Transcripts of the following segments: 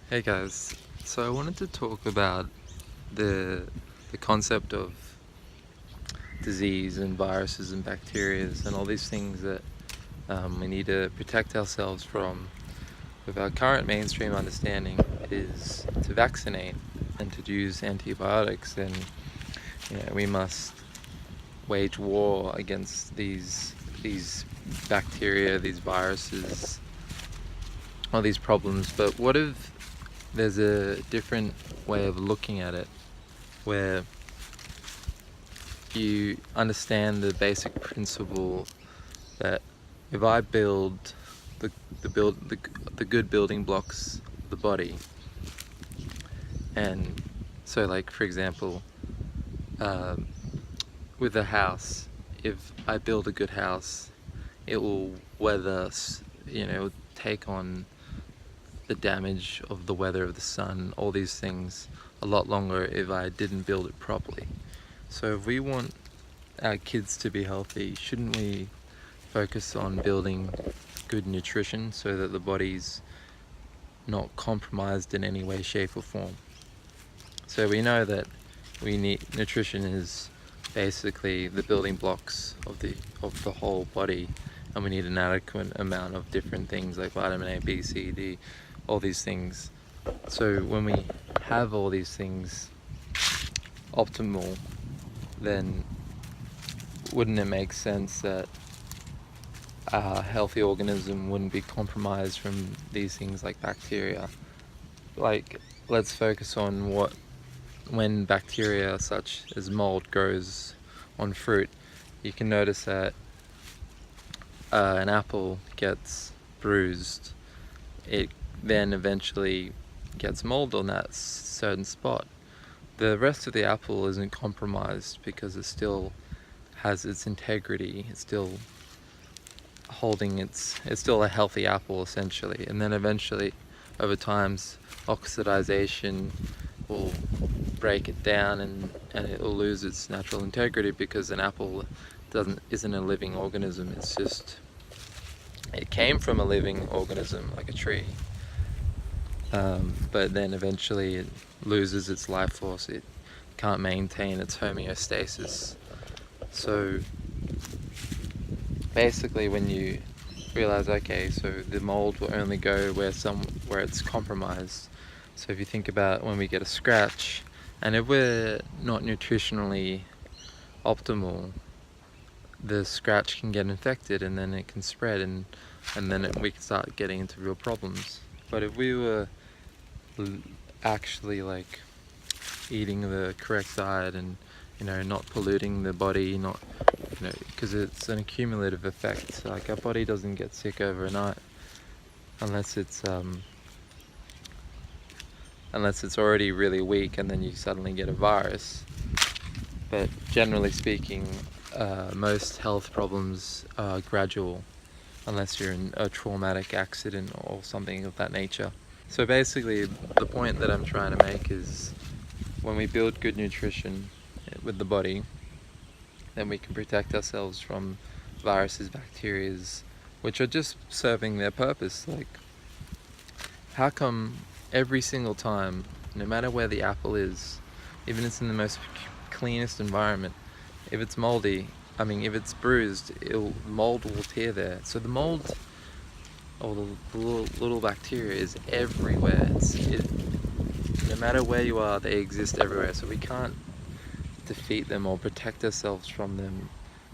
Hey guys, so I wanted to talk about the concept of disease and viruses and bacteria and all these things that we need to protect ourselves from. With our current mainstream understanding is to vaccinate and to use antibiotics, and we must wage war against these bacteria, these viruses, all these problems. But what if there's a different way of looking at it, where you understand the basic principle that if I build the good building blocks of the body, and so like for example, um, with a house, if I build a good house, it will weather, take on the damage of the weather of the sun, all these things, a lot longer if I didn't build it properly. So if we want our kids to be healthy, shouldn't we focus on building good nutrition so that the body's not compromised in any way, shape or form? So we know that nutrition is basically the building blocks of the whole body, and we need an adequate amount of different things like vitamin A, B, C, D, all these things. So when we have all these things optimal, then wouldn't it make sense that a healthy organism wouldn't be compromised from these things like bacteria? Like, let's focus on when bacteria such as mold grows on fruit. You can notice that an apple gets bruised, it then eventually gets mold on that certain spot. The rest of the apple isn't compromised because it still has its integrity. It's still it's still a healthy apple essentially. And then eventually, over times, oxidization will break it down, and it will lose its natural integrity, because an apple isn't a living organism. It came from a living organism like a tree, but then eventually it loses its life force. It can't maintain its homeostasis. So basically, when you realize, okay, so the mold will only go where it's compromised. So if you think about when we get a scratch, and if we're not nutritionally optimal, the scratch can get infected, and then it can spread, and then we can start getting into real problems. But if we were actually like eating the correct diet, and not polluting the body, not because it's an accumulative effect. Like, our body doesn't get sick overnight unless it's already really weak, and then you suddenly get a virus. But generally speaking, most health problems are gradual, unless you're in a traumatic accident or something of that nature. So basically, the point that I'm trying to make is, when we build good nutrition with the body, then we can protect ourselves from viruses, bacteria, which are just serving their purpose. Like, how come every single time, no matter where the apple is, even if it's in the most cleanest environment, if it's moldy, if it's bruised, mold will tear there. So the mold, or the little bacteria, is everywhere. No matter where you are, they exist everywhere. So we can't defeat them or protect ourselves from them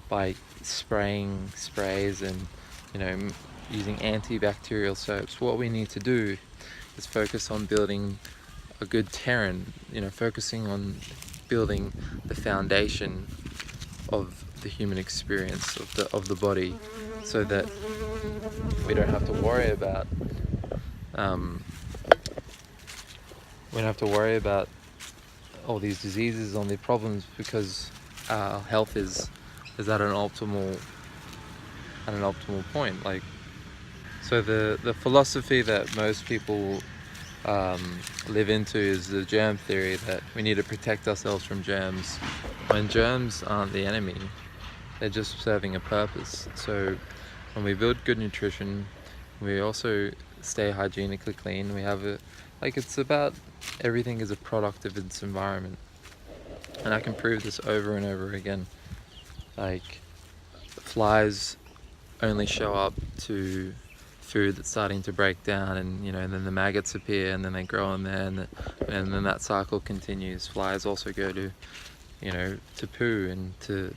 by spraying sprays and using antibacterial soaps. What we need to do is focus on building a good terrain, focusing on building the foundation of the human experience of the body, so that we don't have to worry about all these diseases, all these problems, because our health is at an optimal point. Like, so the philosophy that most people live into is the germ theory, that we need to protect ourselves from germs, when germs aren't the enemy, they're just serving a purpose. So when we build good nutrition, we also stay hygienically clean. We have a, like, it's about, everything is a product of its environment. And I can prove this over and over again. Like, flies only show up to food that's starting to break down, and then the maggots appear, and then they grow in there, and then that cycle continues. Flies also go to to poo and to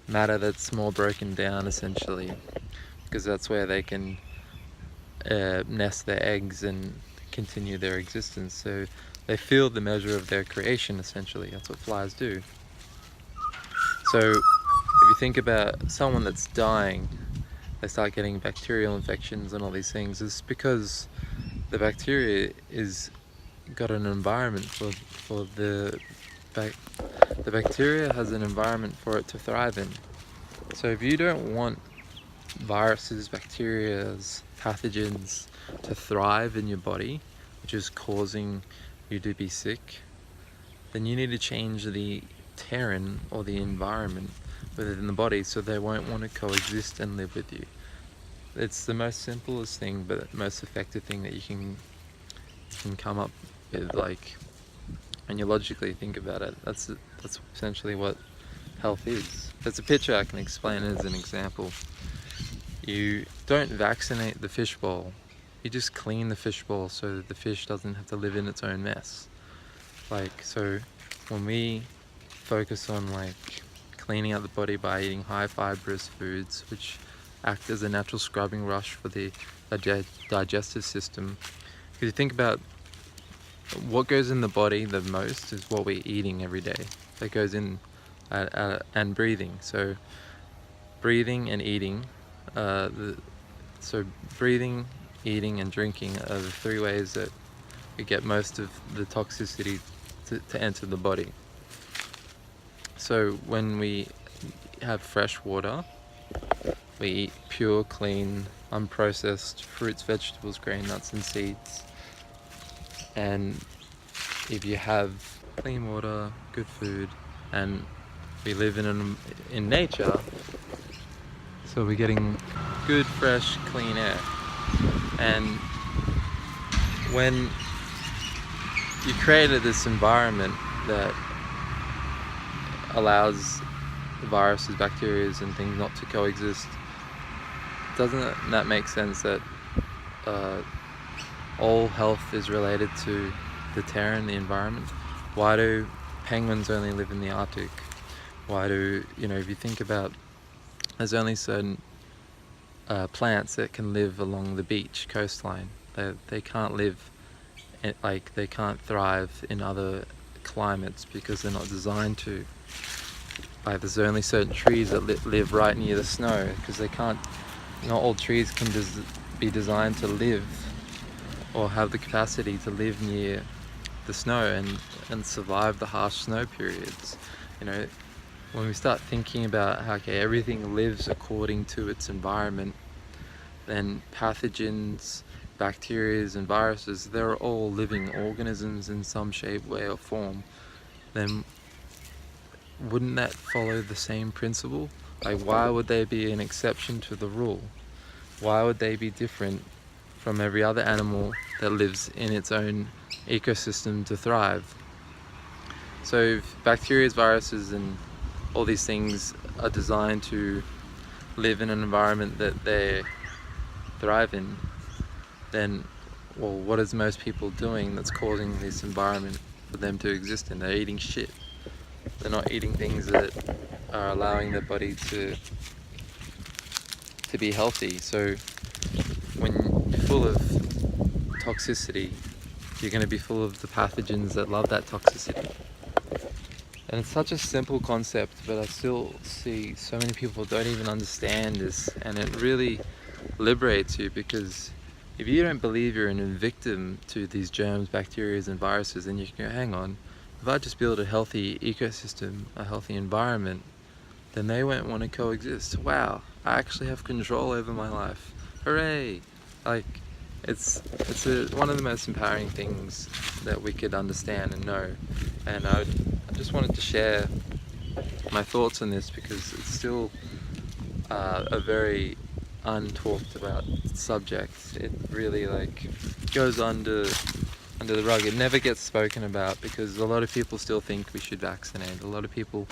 matter that's more broken down, essentially, because that's where they can nest their eggs and continue their existence. So they feel the measure of their creation, essentially. That's what flies do. So if you think about someone that's dying, they start getting bacterial infections and all these things. It's because the bacteria is got an environment for the bacteria has an environment for it to thrive in. So if you don't want viruses, bacterias, pathogens to thrive in your body, which is causing you to be sick, then you need to change the terrain or the environment within the body so they won't want to coexist and live with you. It's the most simplest thing, but most effective thing that you can come up with, like, when you logically think about it. That's essentially what health is. There's a picture I can explain as an example. You don't vaccinate the fishbowl, you just clean the fishbowl so that the fish doesn't have to live in its own mess. Like, so when we focus on like cleaning out the body by eating high fibrous foods, which act as a natural scrubbing rush for the digestive system, because you think about what goes in the body the most is what we're eating every day. That goes in and breathing. So breathing and eating, so breathing, eating and drinking are the three ways that we get most of the toxicity to enter the body. So when we have fresh water, we eat pure, clean, unprocessed fruits, vegetables, grain, nuts and seeds. And if you have clean water, good food, and we live in nature, so we're getting good, fresh, clean air. And when you created this environment that allows viruses, bacteria and things not to coexist, doesn't that make sense that all health is related to the terrain, the environment? Why do penguins only live in the Arctic? Why do, if you think about, there's only certain plants that can live along the beach coastline. They can't live, they can't thrive in other climates because they're not designed to. Like, there's only certain trees that live right near the snow because they can't, not all trees can be designed to live or have the capacity to live near the snow and survive the harsh snow periods. When we start thinking about how everything lives according to its environment, then pathogens, bacteria and viruses, they're all living organisms in some shape, way or form. Then wouldn't that follow the same principle? Like, why would they be an exception to the rule? Why would they be different from every other animal that lives in its own ecosystem to thrive? So if bacteria, viruses and all these things are designed to live in an environment that they thrive in, then, well, what is most people doing that's causing this environment for them to exist in? They're eating shit. They're not eating things that are allowing their body to be healthy. So when you're full of toxicity, you're going to be full of the pathogens that love that toxicity. And it's such a simple concept, but I still see so many people don't even understand this, and it really liberates you, because if you don't believe you're a victim to these germs, bacteria and viruses, then you can go, hang on, if I just build a healthy ecosystem, a healthy environment, then they won't want to coexist. Wow, I actually have control over my life. Hooray! Like, it's one of the most empowering things that we could understand and know. And I just wanted to share my thoughts on this because it's still a very untalked about subject. It really like goes under the rug. It never gets spoken about because a lot of people still think we should vaccinate. A lot of people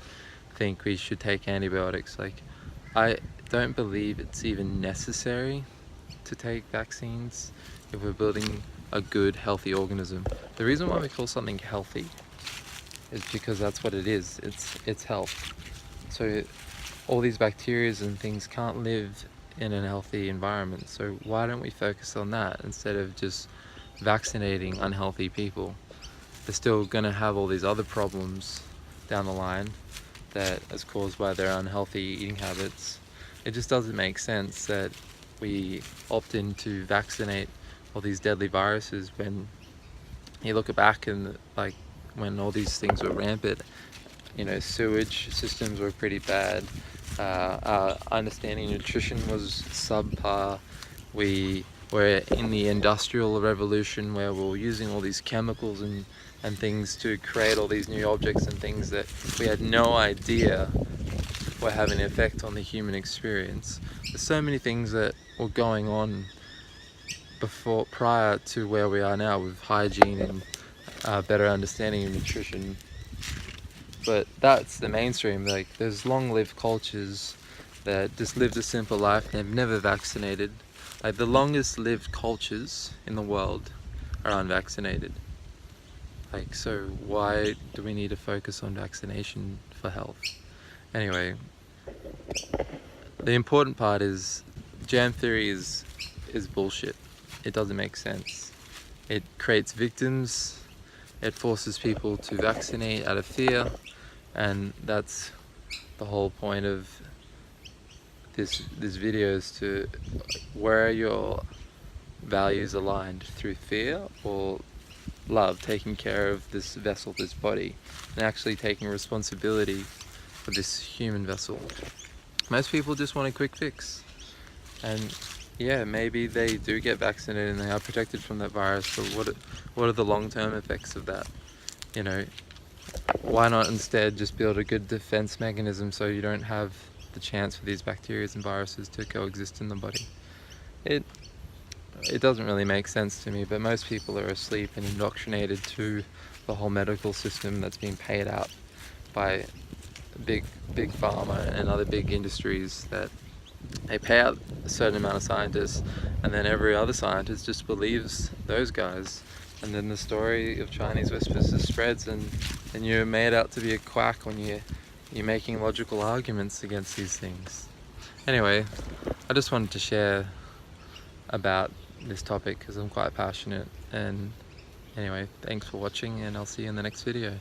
think we should take antibiotics. Like, I don't believe it's even necessary to take vaccines if we're building a good, healthy organism. The reason why we call something healthy is because that's what it is. It's health. So all these bacteria and things can't live in a healthy environment. So why don't we focus on that instead of just vaccinating unhealthy people? They're still gonna have all these other problems down the line that is caused by their unhealthy eating habits. It just doesn't make sense that we opt in to vaccinate all these deadly viruses when you look back and like when all these things were rampant, you know, sewage systems were pretty bad. Our understanding of nutrition was subpar. We were in the industrial revolution where we were using all these chemicals and things to create all these new objects and things that we had no idea were having an effect on the human experience. There's so many things that were going on prior to where we are now with hygiene and better understanding of nutrition. But that's the mainstream. Like, there's long-lived cultures that just lived a simple life. They've never vaccinated. Like, the longest-lived cultures in the world are unvaccinated. Like, so why do we need to focus on vaccination for health? Anyway, the important part is germ theory is bullshit. It doesn't make sense. It creates victims. It forces people to vaccinate out of fear. And that's the whole point of this video, is to where are your values aligned, through fear or love, taking care of this vessel, this body, and actually taking responsibility for this human vessel. Most people just want a quick fix, and yeah, maybe they do get vaccinated and they are protected from that virus, but what are the long-term effects of that? You know, why not instead just build a good defense mechanism so you don't have the chance for these bacteria and viruses to coexist in the body? It doesn't really make sense to me, but most people are asleep and indoctrinated to the whole medical system that's being paid out by big pharma and other big industries, that they pay out a certain amount of scientists and then every other scientist just believes those guys, and then the story of Chinese whispers just spreads, and you're made out to be a quack when you're making logical arguments against these things. Anyway, I just wanted to share about this topic because I'm quite passionate. And anyway, thanks for watching, and I'll see you in the next video.